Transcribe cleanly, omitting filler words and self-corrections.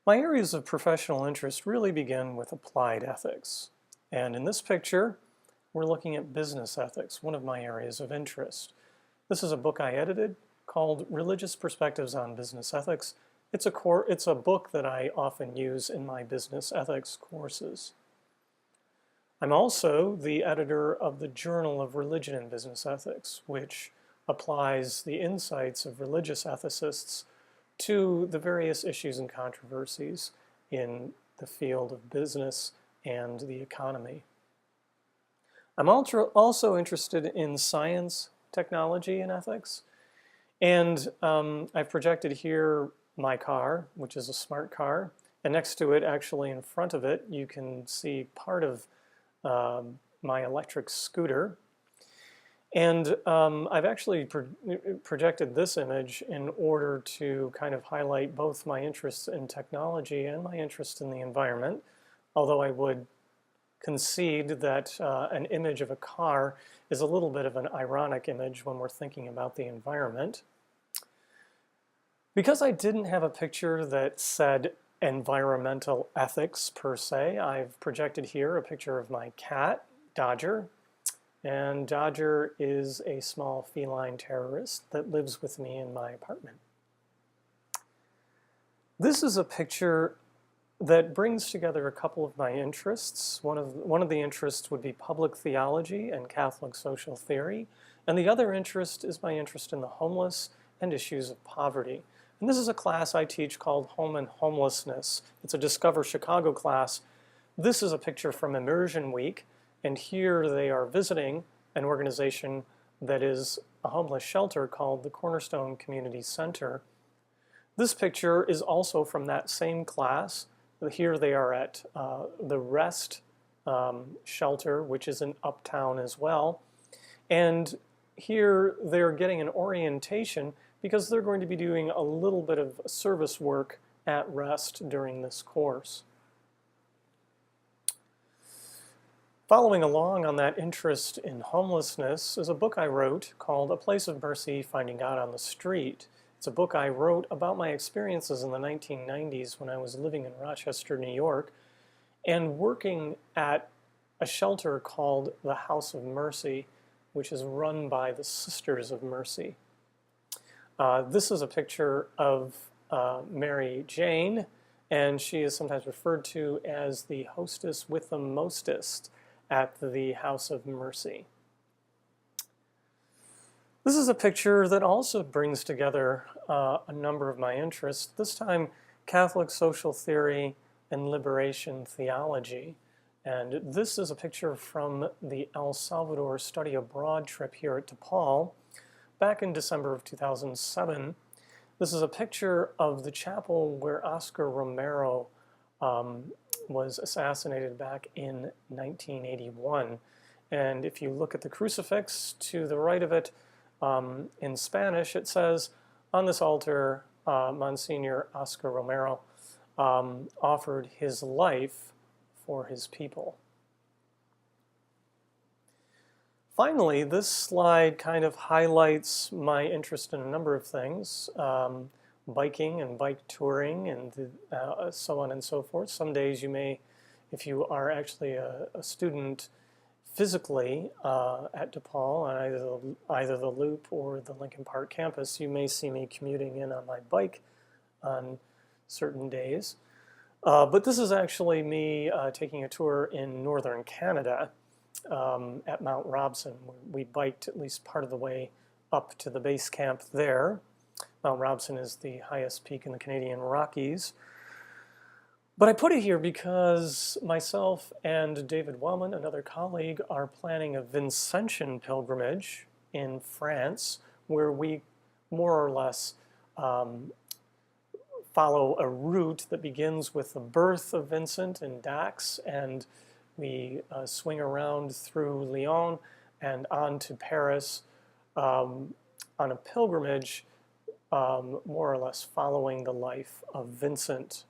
My areas of professional interest really begin with applied ethics. And in this picture, we're looking at business ethics, one of my areas of interest. This is a book I edited called Religious Perspectives on Business Ethics. It's a book that I often use in my business ethics courses. I'm also the editor of the Journal of Religion and Business Ethics, which applies the insights of religious ethicists to the various issues and controversies in the field of business and the economy. I'm also interested in science, technology, and ethics. And I've projected here my car, which is a smart car. And next to it, actually in front of it, you can see part of my electric scooter. And I've actually projected this image in order to kind of highlight both my interest in technology and my interest in the environment, although I would concede that an image of a car is a little bit of an ironic image when we're thinking about the environment. Because I didn't have a picture that said environmental ethics per se, I've projected here a picture of my cat, Dodger. And Dodger is a small feline terrorist that lives with me in my apartment. This is a picture that brings together a couple of my interests. One of the interests would be public theology and Catholic social theory, and the other interest is my interest in the homeless and issues of poverty. And this is a class I teach called Home and Homelessness. It's a Discover Chicago class. This is a picture from Immersion Week. And here they are visiting an organization that is a homeless shelter called the Cornerstone Community Center. This picture is also from that same class. Here they are at the Rest shelter, which is in Uptown as well. And here they're getting an orientation because they're going to be doing a little bit of service work at Rest during this course. Following along on that interest in homelessness is a book I wrote called A Place of Mercy, Finding God on the Street. It's a book I wrote about my experiences in the 1990s when I was living in Rochester, New York, and working at a shelter called the House of Mercy, which is run by the Sisters of Mercy. This is a picture of Mary Jane, and she is sometimes referred to as the hostess with the mostest at the House of Mercy. This is a picture that also brings together a number of my interests, this time Catholic social theory and liberation theology. And this is a picture from the El Salvador study abroad trip here at DePaul back in December of 2007. This is a picture of the chapel where Oscar Romero was assassinated back in 1981. And if you look at the crucifix to the right of it, in Spanish, it says, on this altar, Monsignor Oscar Romero offered his life for his people. Finally, this slide kind of highlights my interest in a number of things. Biking and bike touring and so on and so forth. Some days you may, if you are actually a student physically at DePaul on either the Loop or the Lincoln Park campus, you may see me commuting in on my bike on certain days. But this is actually me taking a tour in northern Canada at Mount Robson. We biked at least part of the way up to the base camp there. Mount Robson is the highest peak in the Canadian Rockies. But I put it here because myself and David Wellman, another colleague, are planning a Vincentian Pilgrimage in France, where we more or less follow a route that begins with the birth of Vincent in Dax, and we swing around through Lyon and on to Paris on a pilgrimage more or less following the life of Vincent